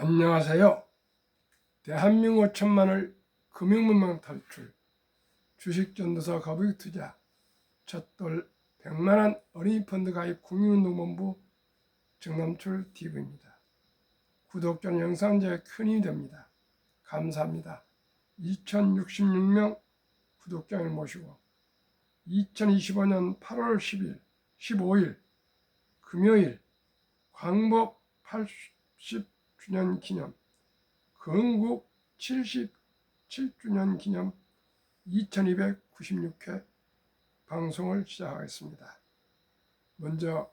안녕하세요. 대한민국 천만을 금융문맹 탈출, 주식전도서 거북이투자, 첫돌 100만원 어린이 펀드 가입 국민운동본부 정남출 TV입니다. 구독자는 영상제에 큰 힘이 됩니다. 감사합니다. 2066명 구독자를 모시고 2025년 8월 10일, 15일 금요일 광복 80주년 기념, 건국 77주년 기념 2296회 방송을 시작하겠습니다. 먼저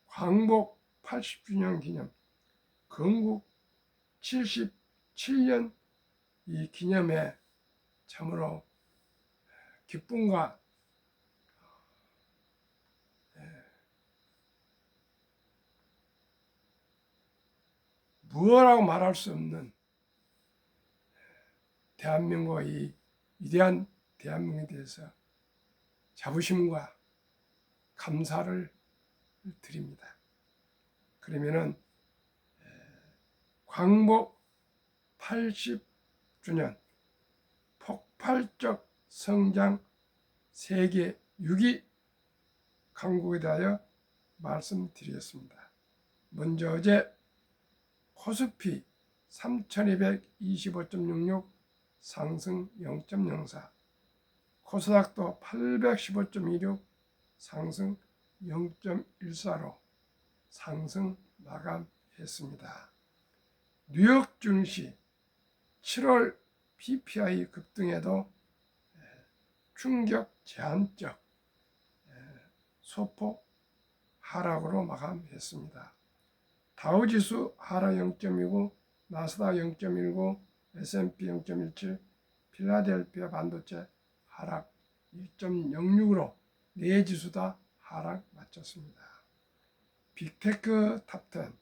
광복 80주년 기념, 건국 77년 이 기념에 참으로 기쁨과 무엇라고 말할 수 없는 대한민국의 이 위대한 대한민국에 대해서 자부심과 감사를 드립니다. 그러면은 광복 80주년 폭발적 성장 세계 6위 강국에 대하여 말씀드리겠습니다. 먼저 어제 코스피 3225.66 상승 0.04, 코스닥도 815.26 상승 0.14로 상승 마감했습니다. 뉴욕 증시 7월 PPI 급등에도 충격 제한적 소폭 하락으로 마감했습니다. 다우지수 하락 0.29, 나스닥 0.19, S&P 0.17, 필라델피아 반도체 하락 1.06으로 네 지수 다 하락 마쳤습니다. 빅테크 탑10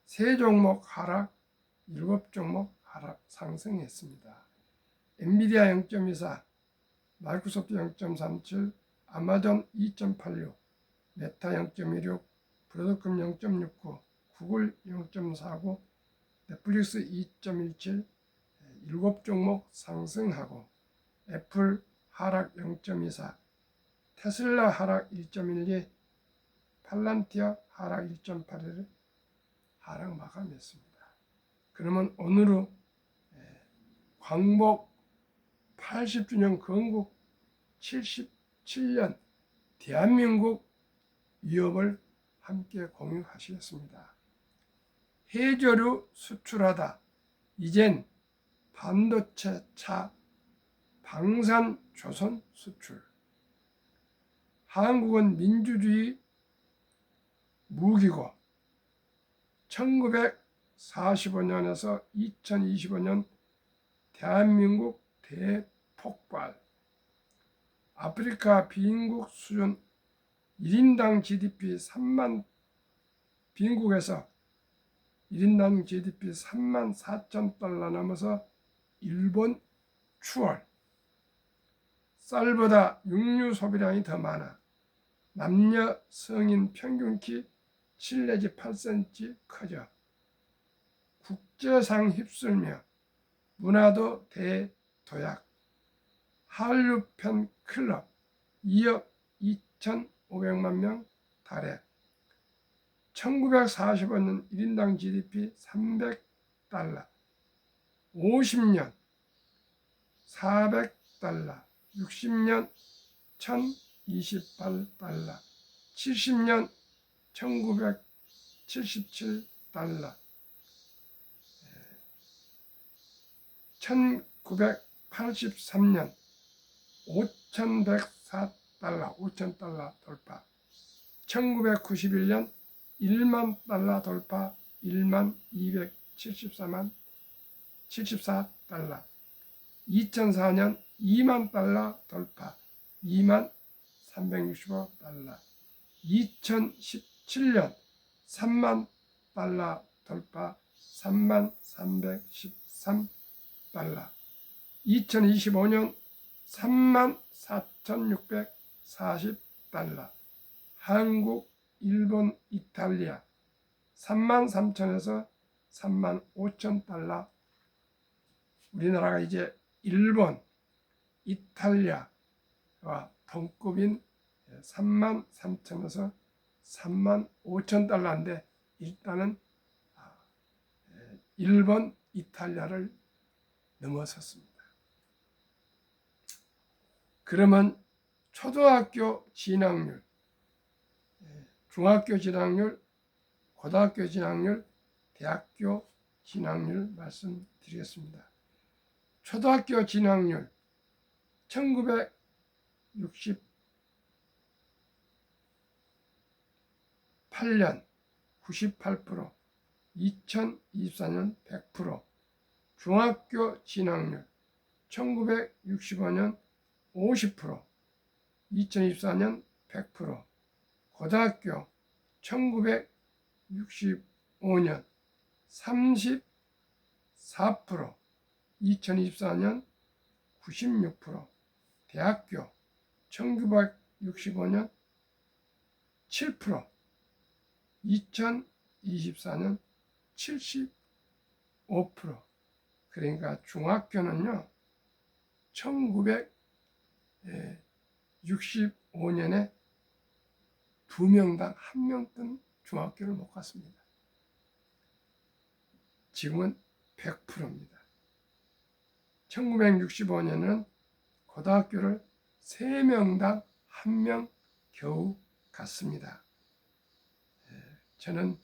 세 종목 하락, 7종목 하락 상승했습니다. 엔비디아 0.24, 마이크로소프트 0.37, 아마존 2.86, 메타 0.16, 브로드컴 0.69, 구글 0.49, 넷플릭스 2.17, 7종목 상승하고 애플 하락 0.24, 테슬라 하락 1.12, 팔란티아 하락 1.81을 하락 마감했습니다. 그러면 오늘은 광복 80주년 건국 77년 대한민국 위협을 함께 공유하시겠습니다. 해저류 수출하다 이젠 반도체 차 방산조선 수출. 한국은 민주주의 무기고 1945년에서 2025년 대한민국 대폭발, 아프리카 빈국 수준 1인당 GDP 3만, 빈국에서 1인당 GDP 3만 4천 달러 넘어서 일본 추월, 쌀보다 육류 소비량이 더 많아 남녀 성인 평균 키 7 내지 8cm 커져 국제상 휩쓸며 문화도 대도약, 한류 팬클럽 2억 2,500만 명 달해 1945년 1인당 GDP 300달러, 50년 400달러, 60년 1028달러, 70년 1977달러, 1983년 5104달러, 5000달러 돌파, 1991년 1만 달러 돌파, 1만 274달러, 2004년 2만 달러 돌파, 2만 365달러, 2017년 3만 달러 돌파, 3만 313달러, 2025년 3만 4,640달러, 한국, 일본, 이탈리아 33,000에서 35,000달러. 우리나라가 이제 일본, 이탈리아와 동급인 33,000에서 35,000달러인데 일단은 일본, 이탈리아를 넘어섰습니다. 그러면 초등학교 진학률, 중학교 진학률, 고등학교 진학률, 대학교 진학률 말씀드리겠습니다. 초등학교 진학률 1968년 98%, 2024년 100%, 중학교 진학률 1965년 50%, 2024년 100%, 고등학교 1965년 34%, 2024년 96%, 대학교 1965년 7%, 2024년 75%. 그러니까 중학교는요 1965년에 2명당 1명 뜬 중학교를 못 갔습니다. 지금은 100%입니다. 1965년에는 고등학교를 3명당 1명 겨우 갔습니다. 저는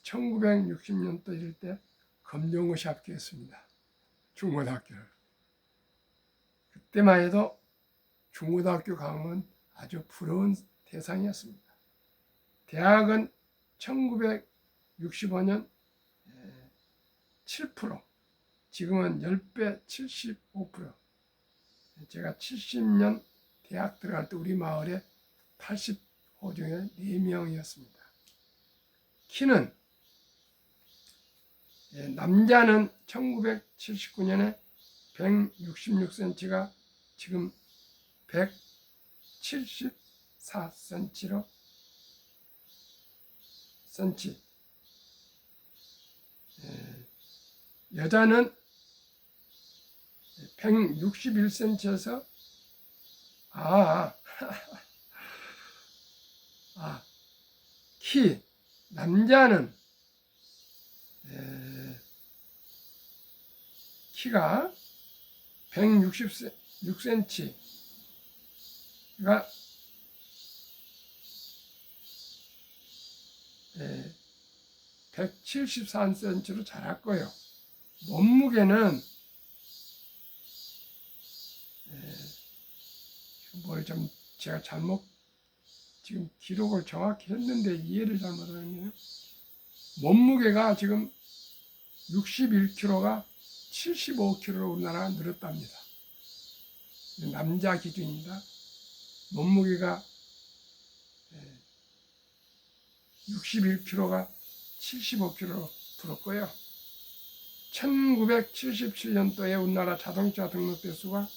1960년도일 때 검정고시 합격했습니다. 중고등학교를. 그때만 해도 중고등학교 가면 아주 부러운 대상이었습니다. 대학은 1965년 7%, 지금은 10배 75%. 제가 70년 대학 들어갈 때 우리 마을에 80호 중에 4명이었습니다. 키는 남자는 1979년에 166cm가 지금 174cm로 여자는 161cm에서 키 남자는 키가 166cm가 173cm로 자랐고요. 몸무게는 뭘 좀 제가 잘못 지금 기록을 정확히 했는데 이해를 잘못하네요. 몸무게가 지금 61kg가 75kg로 우리나라가 늘었답니다. 남자 기준입니다. 몸무게가 61kg가 75kg로 불었고요. 1977년도에 우리나라 자동차 등록 대수가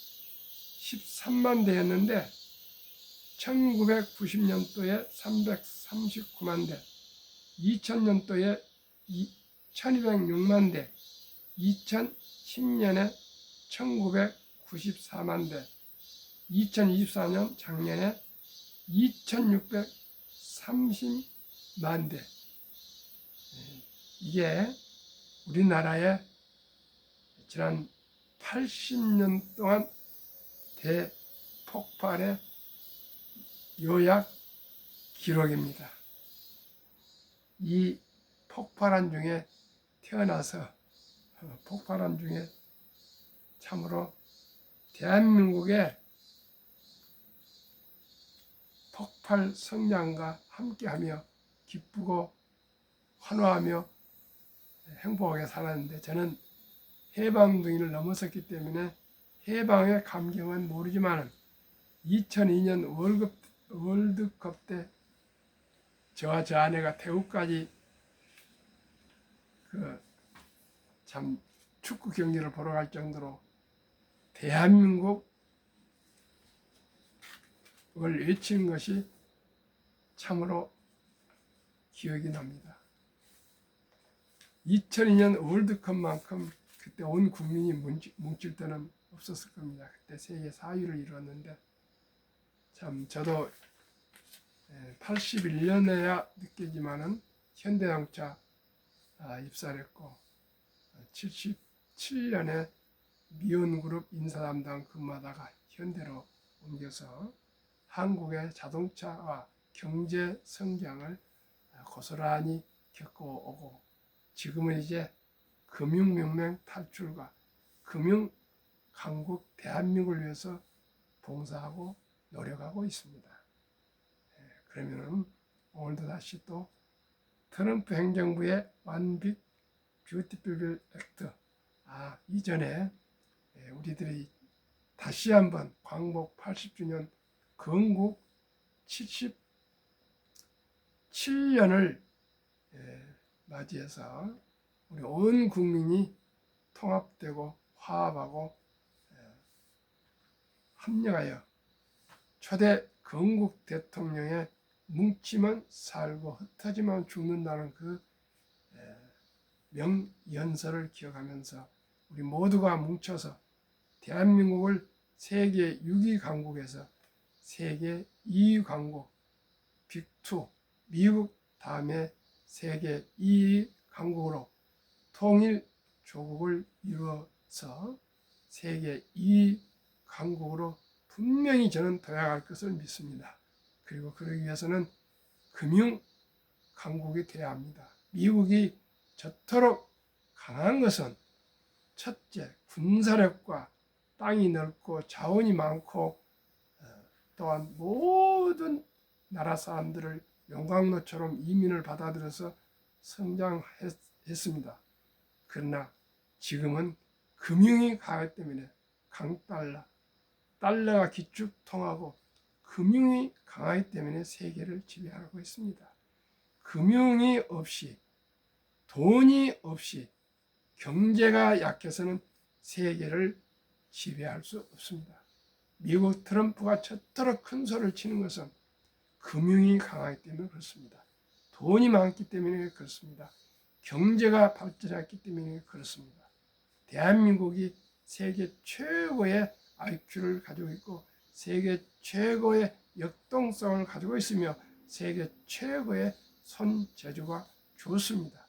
13만 대였는데 1990년도에 339만 대, 2000년도에 1206만 대, 2010년에 1994만 대, 2024년 작년에 2630만 대. 이게 우리나라의 지난 80년 동안 대폭발의 요약 기록입니다. 이 폭발한 중에 태어나서 폭발한 중에 참으로 대한민국의 폭발 성장과 함께하며 기쁘고 환호하며 행복하게 살았는데 저는 해방둥이를 넘어섰기 때문에 해방의 감격은 모르지만 2002년 월드컵 때 저와 저 아내가 태국까지 참 축구 경기를 보러 갈 정도로 대한민국을 외치는 것이 참으로 기억이 납니다. 2002년 월드컵만큼 그때 온 국민이 뭉칠 때는 없었을 겁니다. 그때 세계 4위를 이뤘는데 참 저도 81년에야 느끼지만은 현대자동차 입사를 했고 77년에 미온그룹 인사담당 근무하다가 현대로 옮겨서 한국의 자동차와 경제 성장을 고스란히 겪어오고 지금은 이제 금융명맹 탈출과 금융강국 대한민국을 위해서 봉사하고 노력하고 있습니다. 그러면 오늘도 다시 또 트럼프 행정부의 완빅 뷰티풀 빌 액트 이전에 우리들이 다시 한번 광복 80주년 건국 77년을 맞이해서 우리 온 국민이 통합되고 화합하고 합력하여 초대 건국 대통령의 뭉치면 살고 흩어지면 죽는다는 그 명연설을 기억하면서 우리 모두가 뭉쳐서 대한민국을 세계 6위 강국에서 세계 2위 강국 빅2 미국 다음에 세계 2위 강국으로 통일 조국을 이루어서 세계 2위 강국으로 분명히 저는 도약할 것을 믿습니다. 그리고 그러기 위해서는 금융 강국이 되어야 합니다. 미국이 저토록 강한 것은 첫째, 군사력과 땅이 넓고 자원이 많고 또한 모든 나라 사람들을 용광로처럼 이민을 받아들여서 성장했습니다. 그러나 지금은 금융이 강하기 때문에 강달러, 달러가 기축통하고 금융이 강하기 때문에 세계를 지배하고 있습니다. 금융이 없이 돈이 없이 경제가 약해서는 세계를 지배할 수 없습니다. 미국 트럼프가 저토록 큰 소리를 치는 것은 금융이 강하기 때문에 그렇습니다. 돈이 많기 때문에 그렇습니다. 경제가 발전했기 때문에 그렇습니다. 대한민국이 세계 최고의 IQ를 가지고 있고 세계 최고의 역동성을 가지고 있으며 세계 최고의 손재주가 좋습니다.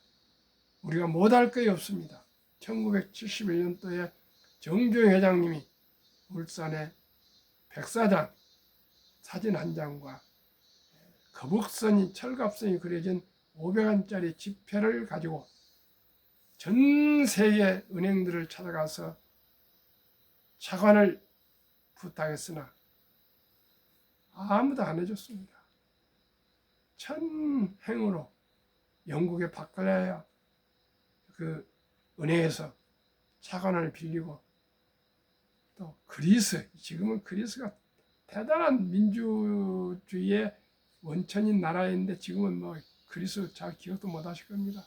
우리가 못할 것이 없습니다. 1971년도에 정주영 회장님이 울산의 백사장 사진 한 장과 거북선이 철갑선이 그려진 500원짜리 지폐를 가지고 전 세계 은행들을 찾아가서 차관을 부탁했으나 아무도 안 해줬습니다. 천행으로 영국의 바클레야 그 은행에서 차관을 빌리고 또 그리스, 지금은 그리스가 대단한 민주주의의 원천인 나라인데 지금은 뭐 그리스 잘 기억도 못 하실 겁니다.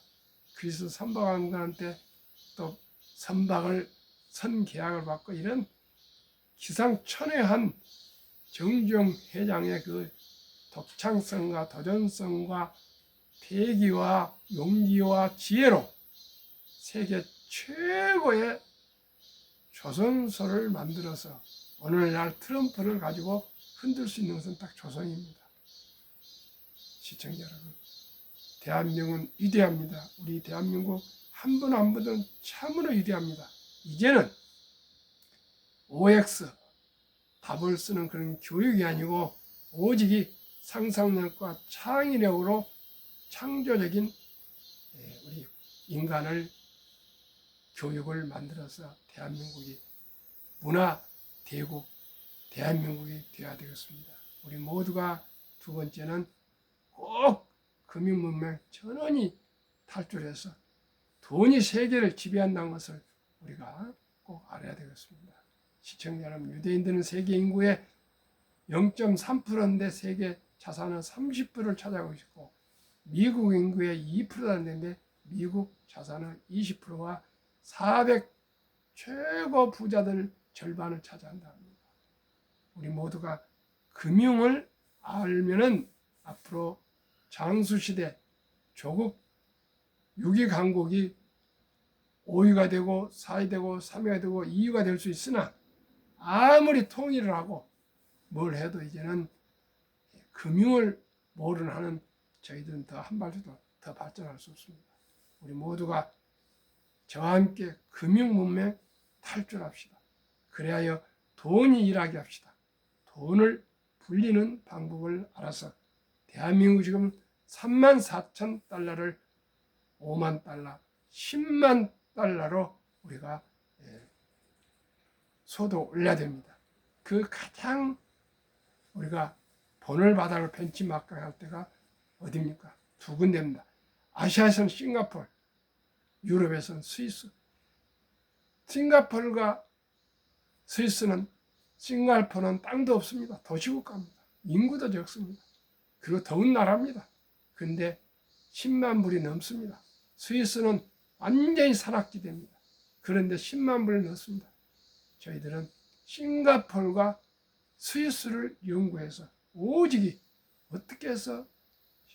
그리스 선박왕들한테 또 선계약을 받고 이런 기상천외한 정주영 회장의 그 독창성과 도전성과 패기와 용기와 지혜로 세계 최고의 조선소를 만들어서 오늘날 트럼프를 가지고 흔들 수 있는 것은 딱 조선입니다. 시청자 여러분, 대한민국은 위대합니다. 우리 대한민국 한 분 한 분은 참으로 위대합니다. 이제는 OX 답을 쓰는 그런 교육이 아니고 오직 상상력과 창의력으로 창조적인 우리 인간을 교육을 만들어서 대한민국이 문화 대국 대한민국이 되어야 되겠습니다. 우리 모두가 두 번째는 꼭 금융문명 전원이 탈출해서 돈이 세계를 지배한다는 것을 우리가 꼭 알아야 되겠습니다. 시청자 여러분, 유대인들은 세계 인구의 0.3%인데 세계 자산은 30%를 차지하고 있고 미국 인구의 2%가 되는데 미국 자산은 20%와 400 최고 부자들 절반을 차지한다 합니다. 우리 모두가 금융을 알면은 앞으로 장수시대 조국 6위 강국이 5위가 되고 4위 되고 3위가 되고 2위가 될 수 있으나 아무리 통일을 하고 뭘 해도 이제는 금융을 모르는 하는 저희들은 더 한 발도 더 발전할 수 없습니다. 우리 모두가 저와 함께 금융 문명 탈출합시다. 그래야 돈이 일하게 합시다. 돈을 불리는 방법을 알아서 대한민국 지금 34,000달러를 5만 달러, 10만 달러로 우리가 소득 올려야 됩니다. 그 가장 우리가 본을 바닥을 벤치마크 할 때가 어디입니까? 두 군데입니다. 아시아에서는 싱가포르, 유럽에서는 스위스. 싱가포르가 스위스는 싱가포르는 땅도 없습니다. 도시국가입니다. 인구도 적습니다. 그리고 더운 나라입니다. 근데 10만 불이 넘습니다. 스위스는 완전히 산악지대입니다. 그런데 10만 불을 넣습니다. 저희들은 싱가포르가 스위스를 연구해서 오직이 어떻게 해서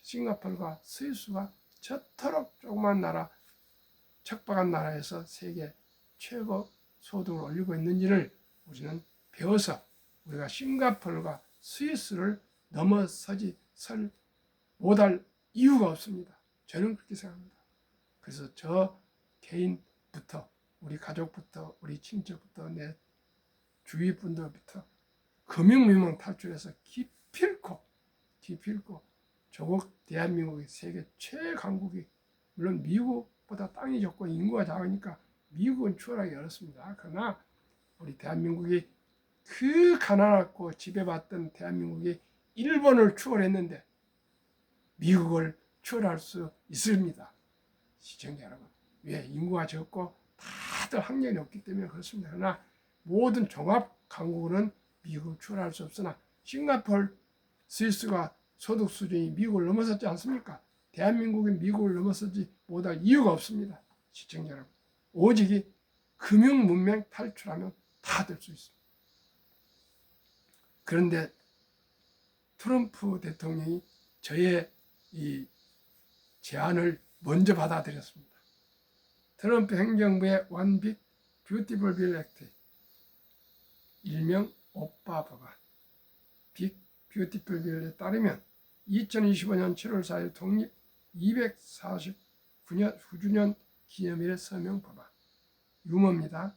싱가포르가 스위스가 저토록 조그만 나라, 척박한 나라에서 세계 최고 소득을 올리고 있는지를 우리는 배워서 우리가 싱가포르가 스위스를 넘어서지 못할 이유가 없습니다. 저는 그렇게 생각합니다. 그래서 저 개인부터 우리 가족부터 우리 친척부터 내 주위 분들부터 금융미망 탈출해서 기필코 조국 대한민국이 세계 최강국이 물론 미국보다 땅이 적고 인구가 작으니까 미국은 추월하기 어렵습니다. 그러나 우리 대한민국이 그 가난하고 지배받던 대한민국이 일본을 추월했는데 미국을 추월할 수 있습니다. 시청자 여러분, 왜? 인구가 적고 다들 학력이 없기 때문에 그렇습니다. 그러나 모든 종합 강국은 미국을 추월할 수 없으나 싱가포르, 스위스가 소득 수준이 미국을 넘어섰지 않습니까? 대한민국이 미국을 넘어서지 못할 이유가 없습니다. 시청자 여러분, 오직이 금융 문명 탈출하면 다 될 수 있습니다. 그런데 트럼프 대통령이 저의 이 제안을 먼저 받아들였습니다. 트럼프 행정부의 One Big Beautiful Bill Act, 일명 오빠 법안, 빅 뷰티풀 빌에 따르면 2025년 7월 4일 독립 249주년 기념일의 서명 법안. 유머입니다.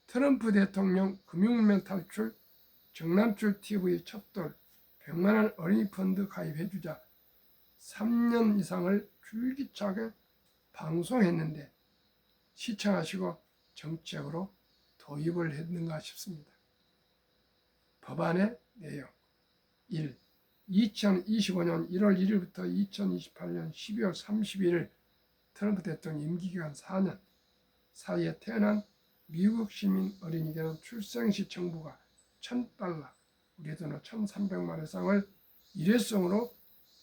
트럼프 대통령 금융면 탈출, 정남출 TV 첩돌, 100만원 어린이 펀드 가입해주자 3년 이상을 줄기차게 방송했는데 시청하시고 정책으로 도입을 했는가 싶습니다. 법안의 내용 1. 2025년 1월 1일부터 2028년 12월 31일 트럼프 대통령 임기기간 4년 사이에 태어난 미국 시민 어린이에게는 출생시 정부가 $1,000, 우리 돈으로 1,300만 이상을 일회성으로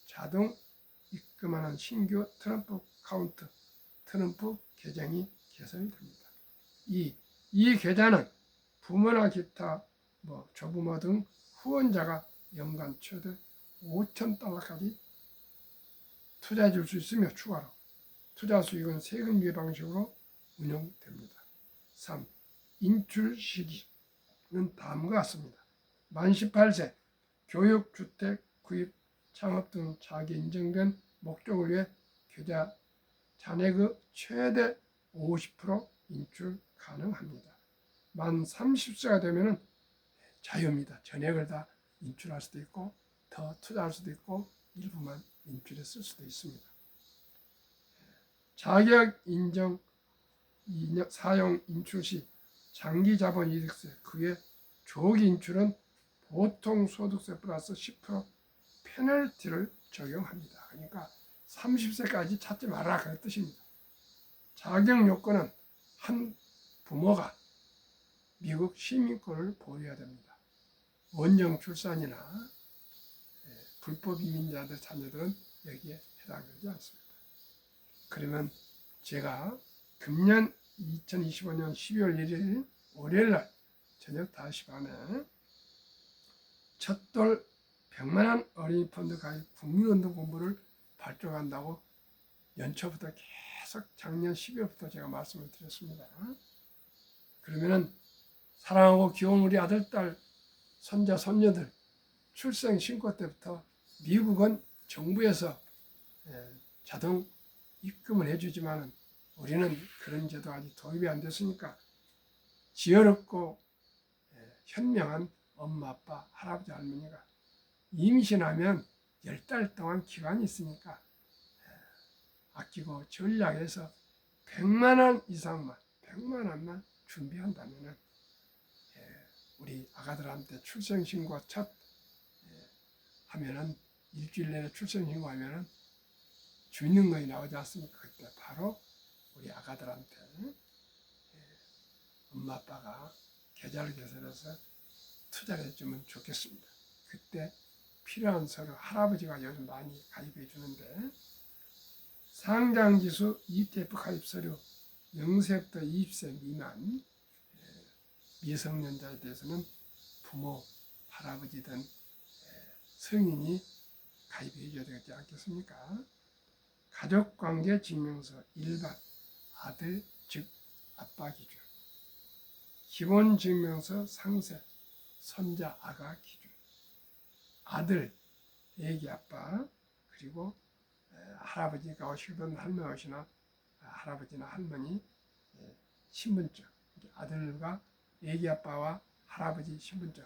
자동 입금하는 신규 트럼프 카운트, 트럼프 계정이 개설이 됩니다. 2. 이 계좌는 부모나 기타 조부모 등 후원자가 연간 최대 $5,000까지 투자해 줄 수 있으며 추가로 투자 수익은 세금 유예 방식으로 운영됩니다. 3. 인출 시기는 다음과 같습니다. 만 18세, 교육, 주택, 구입, 창업 등 자기 인정된 목적을 위해 계좌 잔액의 최대 50% 인출 가능합니다. 만 30세가 되면 자유입니다. 전액을 다 인출할 수도 있고 더 투자할 수도 있고 일부만 인출해 쓸 수도 있습니다. 자격 인정 사용 인출 시 장기 자본 이득세, 그의 조기 인출은 보통 소득세 플러스 10% 페널티를 적용합니다. 그러니까 30세까지 찾지 마라 그런 뜻입니다. 자격 요건은 한 부모가 미국 시민권을 보유해야 됩니다. 원정 출산이나 불법 이민자들 자녀들은 여기에 해당되지 않습니다. 그러면 제가 금년 2025년 12월 1일 월요일날 저녁 5시 반에 첫돌 100만원 어린이 펀드 가입 국민운동 공부를 발족한다고 연초부터 계속 작년 12월부터 제가 말씀을 드렸습니다. 그러면은 사랑하고 귀여운 우리 아들, 딸, 손자, 손녀들 출생 신고 때부터 미국은 정부에서 자동 입금을 해주지만은 우리는 그런 제도가 아직 도입이 안 됐으니까 지어렵고 현명한 엄마, 아빠, 할아버지, 할머니가 임신하면 10달 동안 기간이 있으니까 아끼고 전략해서 100만 원 이상만, 100만 원만 준비한다면은 우리 아가들한테 출생신고 첫 하면은 일주일 내에 출생신고하면은 주민등록이 나오지 않습니까? 그때 바로 우리 아가들한테 엄마 아빠가 계좌를 개설해서 투자를 해주면 좋겠습니다. 그때 필요한 서류 할아버지가 요즘 많이 가입해 주는데 상장지수 ETF 가입 서류 0세부터 20세 미만 미성년자에 대해서는 부모, 할아버지든 성인이 가입해 줘야 되지 않겠습니까? 가족관계 증명서 일반 아들 즉 아빠 기준, 기본증명서 상세 손자 아가 기준, 아들 애기 아빠, 그리고 할아버지가 오시든 할머니 오시나 할아버지나 할머니 신분증, 아들과 애기 아빠와 할아버지 신분증,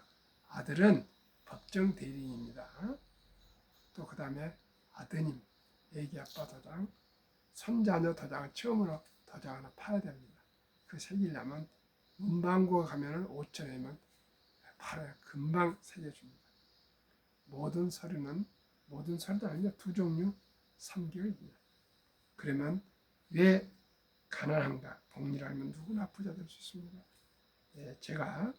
아들은 법정 대리인입니다. 또 그 다음에 아드님, 애기 아빠 도장, 손자녀 도장을 처음으로 도장 하나 파야 됩니다. 그 새기려면 문방구에 가면은 5,000원이면 팔아요. 금방 새겨줍니다. 모든 서류는 모든 서류도 아니라 두 종류 3개월입니다. 그러면 왜 가난한가? 복리라면 누구나 부자 될 수 있습니다. 제가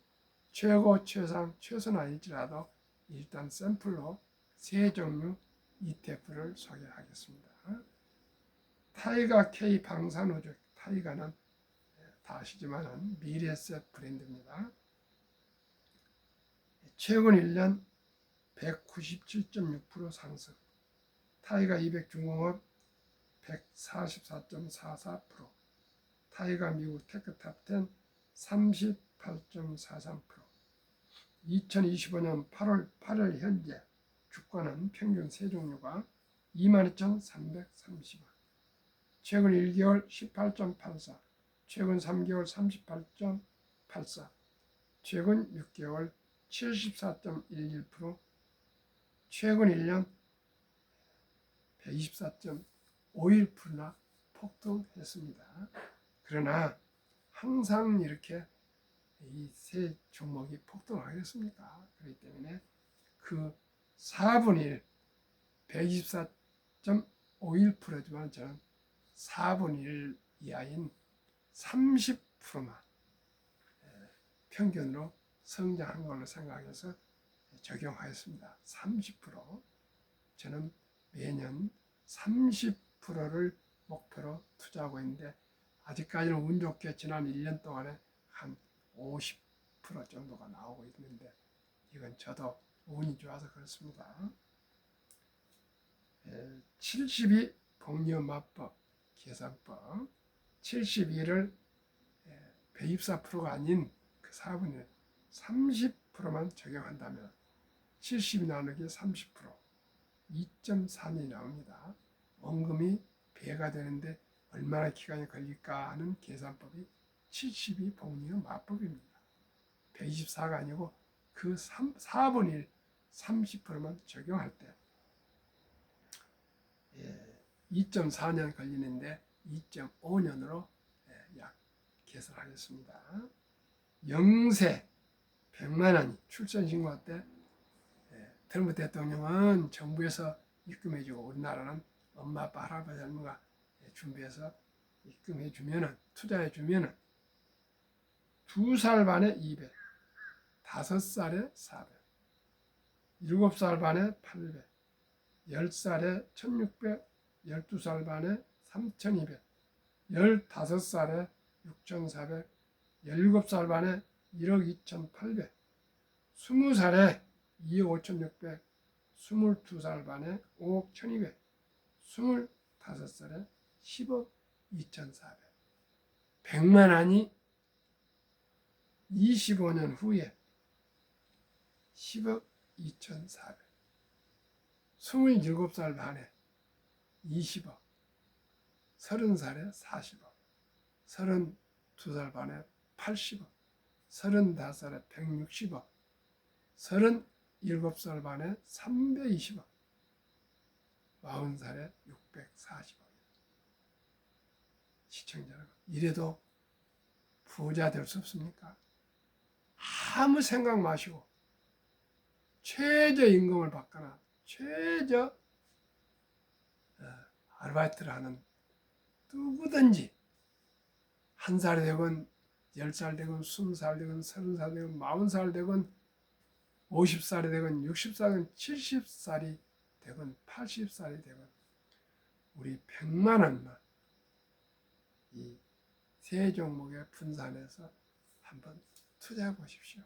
최고, 최상, 최선화일지라도 일단 샘플로 세 종류 ETF를 소개하겠습니다. 타이가 K 방산우주, 타이가는 다 아시지만 미래에셋 브랜드입니다. 최근 1년 197.6% 상승, 타이가 200 중공업 144.44%, 타이가 미국 테크탑10 38.43%, 2025년 8월 8일 현재 주가는 평균 세 종류가 22,330원, 최근 1개월 18.84, 최근 3개월 38.84, 최근 6개월 74.11%, 최근 1년 124.51%나 폭등했습니다. 그러나 항상 이렇게 이 세 종목이 폭등하겠습니까? 그렇기 때문에 그 4분의 1, 124.51%지만 저는 4분의 1 이하인 30%만 평균으로 성장한 걸로 생각해서 적용하였습니다. 30%. 저는 매년 30%를 목표로 투자하고 있는데 아직까지는 운 좋게 지난 1년 동안에 한 50% 정도가 나오고 있는데 이건 저도 운이 좋아서 그렇습니다. 72 복리음합법 계산법 72를 배입사%가 아닌 그 4분의 1 30%만 적용한다면 70 나누기 30% 2.3이 나옵니다. 원금이 배가 되는데 얼마나 기간이 걸릴까 하는 계산법이 72 복리음 합법입니다. 124가 아니고 그 4분의 1 30%만 적용할 때 2.4년 걸리는데 2.5년으로 약 개설하겠습니다. 0세 100만 원이 출생신고 때 트럼프 대통령은 정부에서 입금해주고 우리나라는 엄마, 아빠, 할아버지, 할머니가 준비해서 입금해주면은 투자해주면은 2살 반에 200, 5살에 400, 7살 반에 800, 10살에 1600, 12살 반에 3200, 15살에 6400, 17살 반에 1억 2800, 20살에 2억 5600, 22살 반에 5억 1200, 25살에 10억 2,400. 100만 원이 25년 후에 10억 2,400. 27살 반에 20억. 30살에 40억. 32살 반에 80억. 35살에 160억. 37살 반에 320억. 40살에 640억. 시청자 여러분, 이래도 부자 될 수 없습니까? 아무 생각 마시고 최저임금을 받거나 최저 아르바이트를 하는 누구든지 1살 되건 10살 되건 20살 되건 30살 되건 40살 되건 50살이 되건 60살 되건 70살이 되건 80살이 되건 우리 100만 원만 이 세 종목에 분산해서 한번 투자해 보십시오.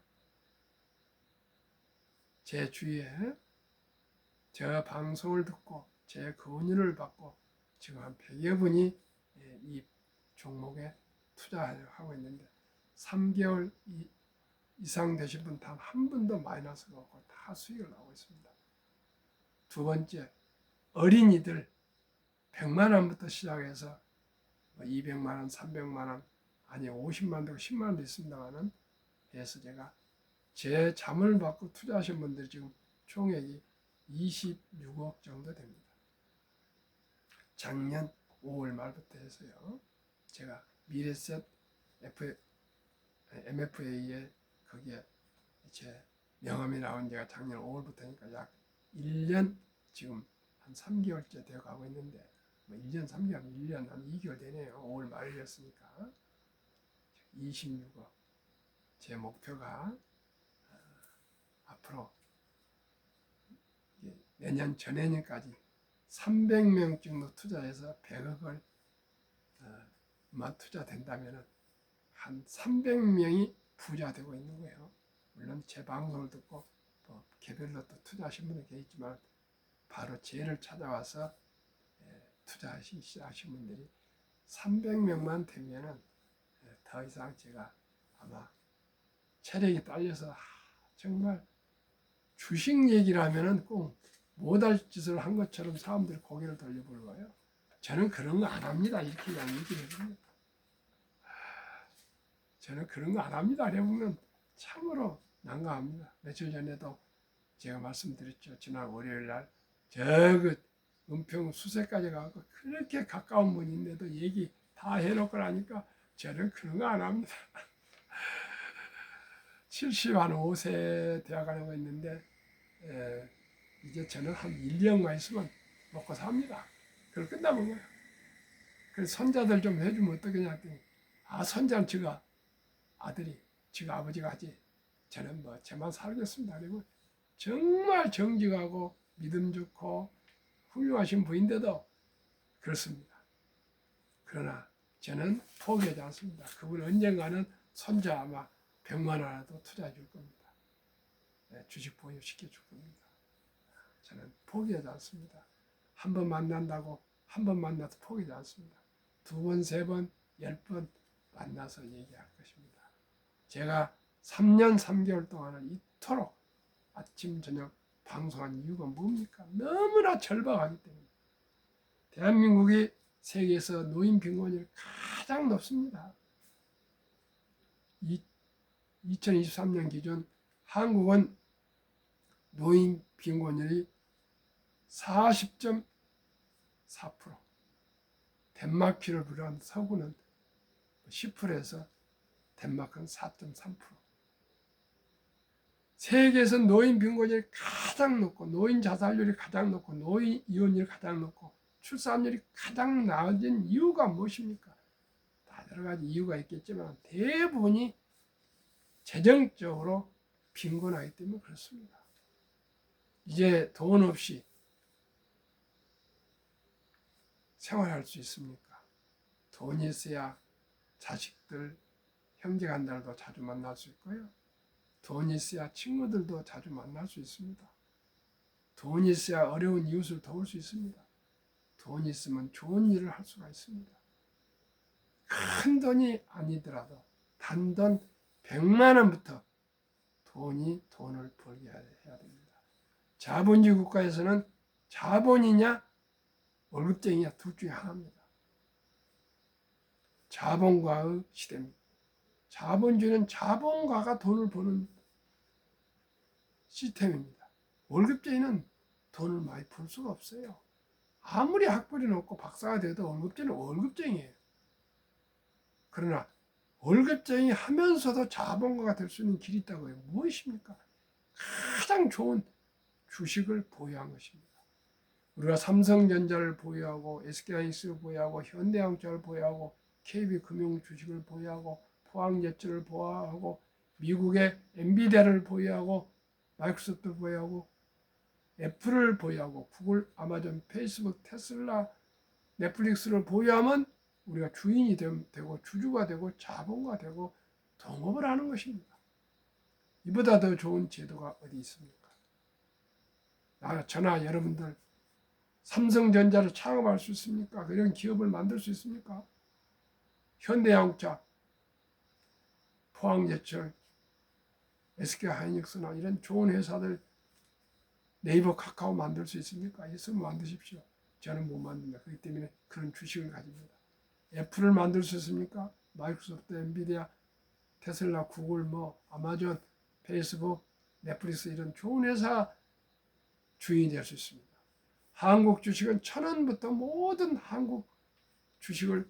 제 주위에 저 방송을 듣고 제 권유를 받고 지금 한 100여 분이 이 종목에 투자하고 있는데 3개월 이상 되신 분 단 한 분도 마이너스가 없고 다 수익을 나고 있습니다. 두 번째, 어린이들 100만 원부터 시작해서 200만 원, 300만 원, 아니 50만 되고 10만 원도 있습니다만은 해서 제가 제 자문을 받고 투자하신 분들이 지금 총액이 26억 정도 됩니다. 작년 5월 말부터 해서요. 제가 미래셋 MFA에 거기에 제 명함이 나온 지가 작년 5월부터니까 약 1년 지금 한 3개월째 되어 가고 있는데 1년 3개월, 1년 한 2개월 되네요. 5월 말이었으니까 26억. 제 목표가 앞으로 내년 전해년까지 300명 정도 투자해서 100억을 만 투자된다면 한 300명이 부자 되고 있는 거예요. 물론 제 방송을 듣고 또 개별로 또 투자하신 분이 계시지만 바로 제를 찾아와서 투자하신 분들이 300명만 되면은 더 이상 제가 아마 체력이 딸려서 정말 주식 얘기를 하면은 꼭 못할 짓을 한 것처럼 사람들이 고개를 돌려볼 거예요. 저는 그런 거 안 합니다. 이렇게 그냥 얘기를 해봅니다. 저는 그런 거 안 합니다. 해보면 참으로 난감합니다. 며칠 전에도 제가 말씀드렸죠. 지난 월요일 날 은평 수세까지 가고 그렇게 가까운 분인데도 얘기 다 해놓고 나니까 저는 그런 거 안 합니다. 75세 되어가는 거 있는데 이제 저는 한 1년만 있으면 먹고 삽니다. 그걸 끝나면 거예요. 그래서 손자들 좀 해주면 어떠겠냐 했더니 손자는 지가 아들이 지가 아버지가 하지 저는 뭐 저만 살겠습니다. 그리고 정말 정직하고 믿음 좋고 훌륭하신 분인데도 그렇습니다. 그러나 저는 포기하지 않습니다. 그분 언젠가는 손자 아마 100만 원이라도 투자해 줄 겁니다. 주식 보유시켜 줄 겁니다. 저는 포기하지 않습니다. 한 번 만난다고 한 번 만나서 포기하지 않습니다. 2번, 3번, 10번 만나서 얘기할 것입니다. 제가 3년 3개월 동안을 이토록 아침 저녁 방송한 이유가 뭡니까? 너무나 절박하기 때문에. 대한민국이 세계에서 노인 빈곤율이 가장 높습니다. 2023년 기준 한국은 노인 빈곤율이 40.4%, 덴마크를 비롯한 서구는 10%에서 덴마크는 4.3%. 세계에서 노인 빈곤율이 가장 높고 노인 자살률이 가장 높고 노인 이혼율이 가장 높고 출산율이 가장 낮은 이유가 무엇입니까? 다 여러 가지 이유가 있겠지만 대부분이 재정적으로 빈곤하기 때문에 그렇습니다. 이제 돈 없이 생활할 수 있습니까? 돈이 있어야 자식들, 형제간들도 자주 만날 수 있고요. 돈이 있어야 친구들도 자주 만날 수 있습니다. 돈이 있어야 어려운 이웃을 도울 수 있습니다. 돈이 있으면 좋은 일을 할 수가 있습니다. 큰 돈이 아니더라도 단돈 100만 원부터 돈을 벌게 해야 됩니다. 자본주의 국가에서는 자본이냐 월급쟁이냐 둘 중에 하나입니다. 자본가의 시대입니다. 자본주의는 자본가가 돈을 버는 시스템입니다. 월급쟁이는 돈을 많이 벌 수가 없어요. 아무리 학벌이 높고 박사가 돼도 월급쟁이는 월급쟁이에요. 그러나 월급쟁이 하면서도 자본가가 될 수 있는 길이 있다고요. 무엇입니까? 가장 좋은 주식을 보유한 것입니다. 우리가 삼성전자를 보유하고 SK하이닉스를 보유하고 현대자동차를 보유하고 KB금융 주식을 보유하고 포항제철을 보유하고 미국의 엔비디아를 보유하고 마이크로소프트를 보유하고 애플을 보유하고 구글, 아마존, 페이스북, 테슬라, 넷플릭스를 보유하면 우리가 주인이 되고 주주가 되고 자본가 되고 동업을 하는 것입니다. 이보다 더 좋은 제도가 어디 있습니까? 저나 여러분들 삼성전자를 창업할 수 있습니까? 그런 기업을 만들 수 있습니까? 현대자동차, 포항제철, SK하이닉스나 이런 좋은 회사들 네이버, 카카오 만들 수 있습니까? 있으면 만드십시오. 저는 못 만듭니다. 그렇기 때문에 그런 주식을 가집니다. 애플을 만들 수 있습니까? 마이크로소프트, 엔비디아, 테슬라, 구글, 아마존, 페이스북, 넷플릭스 이런 좋은 회사 주인이 될 수 있습니다. 한국 주식은 1,000원부터 모든 한국 주식을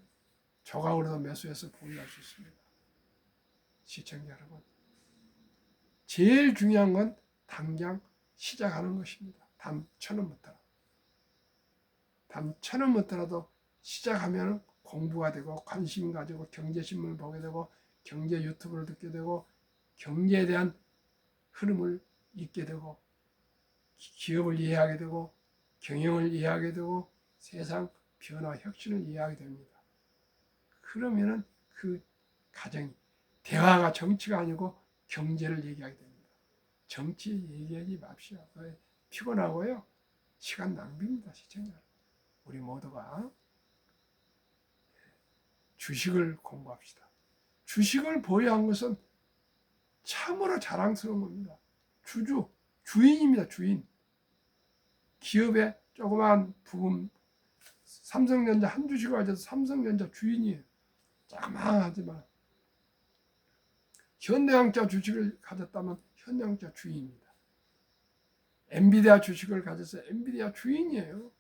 조각으로도 매수해서 보유할 수 있습니다. 시청자 여러분, 제일 중요한 건 당장 시작하는 것입니다. 단 1,000원부터. 단 1,000원부터라도 시작하면 공부가 되고 관심 가지고 경제신문을 보게 되고 경제 유튜브를 듣게 되고 경제에 대한 흐름을 읽게 되고 기업을 이해하게 되고 경영을 이해하게 되고 세상 변화 혁신을 이해하게 됩니다. 그러면은 그 가정이 대화가 정치가 아니고 경제를 얘기하게 됩니다. 정치 얘기하지 맙시오. 피곤하고요. 시간 낭비입니다. 시청자. 우리 모두가 주식을 공부합시다. 주식을 보유한 것은 참으로 자랑스러운 겁니다. 주인입니다. 주인. 기업의 조그만 부분, 삼성전자 한 주식을 가져서 삼성전자 주인이에요. 자그마하지만 현대자동차 주식을 가졌다면 현대자동차 주인입니다. 엔비디아 주식을 가져서 엔비디아 주인이에요.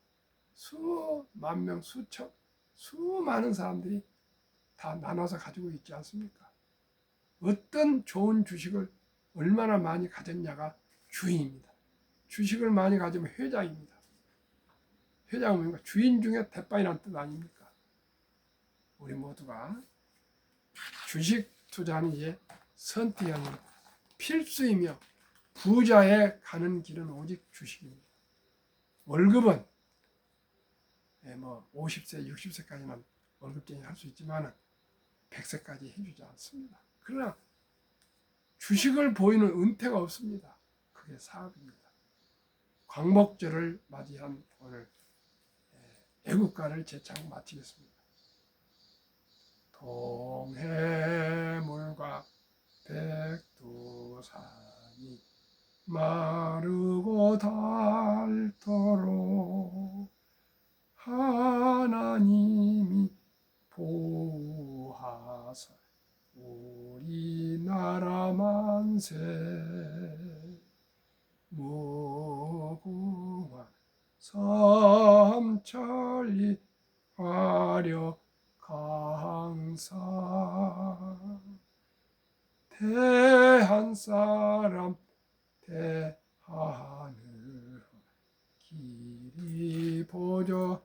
수만 명, 수많은 사람들이 다 나눠서 가지고 있지 않습니까? 어떤 좋은 주식을 얼마나 많이 가졌냐가 주인입니다. 주식을 많이 가지면 회장입니다. 회장은 뭔가 주인 중에 대빵이라는 뜻 아닙니까? 우리 모두가 주식 투자는 이제 선택이 아니라 필수이며 부자에 가는 길은 오직 주식입니다. 월급은 50세, 60세까지는 월급쟁이 할 수 있지만 100세까지 해주지 않습니다. 그러나 주식을 보이는 은퇴가 없습니다. 그게 사업입니다. 광복절을 맞이한 오늘 애국가를 제창 마치겠습니다. 동해물과 백두산이 마르고 닳도록 하나님이 보호하사 우리나라 만세 무궁화 삼천리 화려 강사 대한사람 대하늘 길이 보조하세.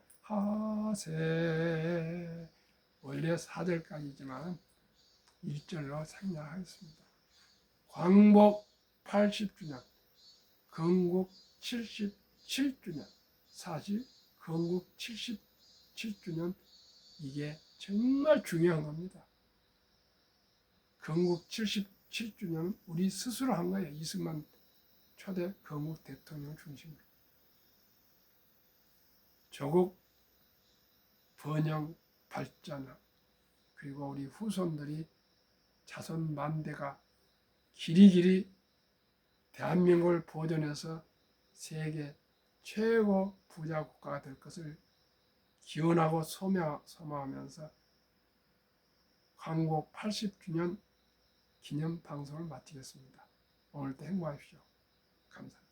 원래 4절까지지만 1절로 생략하겠습니다. 광복 80주년, 건국 77주년, 사실 건국 77주년 이게 정말 중요한 겁니다. 건국 77주년 우리 스스로 한 거예요. 이승만 초대 건국 대통령 중심으로. 조국 번영 발전 그리고 우리 후손들이 자손 만대가 길이길이 대한민국을 보존해서 세계 최고 부자 국가가 될 것을 기원하고 소망하면서 광복 80주년 기념 방송을 마치겠습니다. 오늘도 행복하십시오. 감사합니다.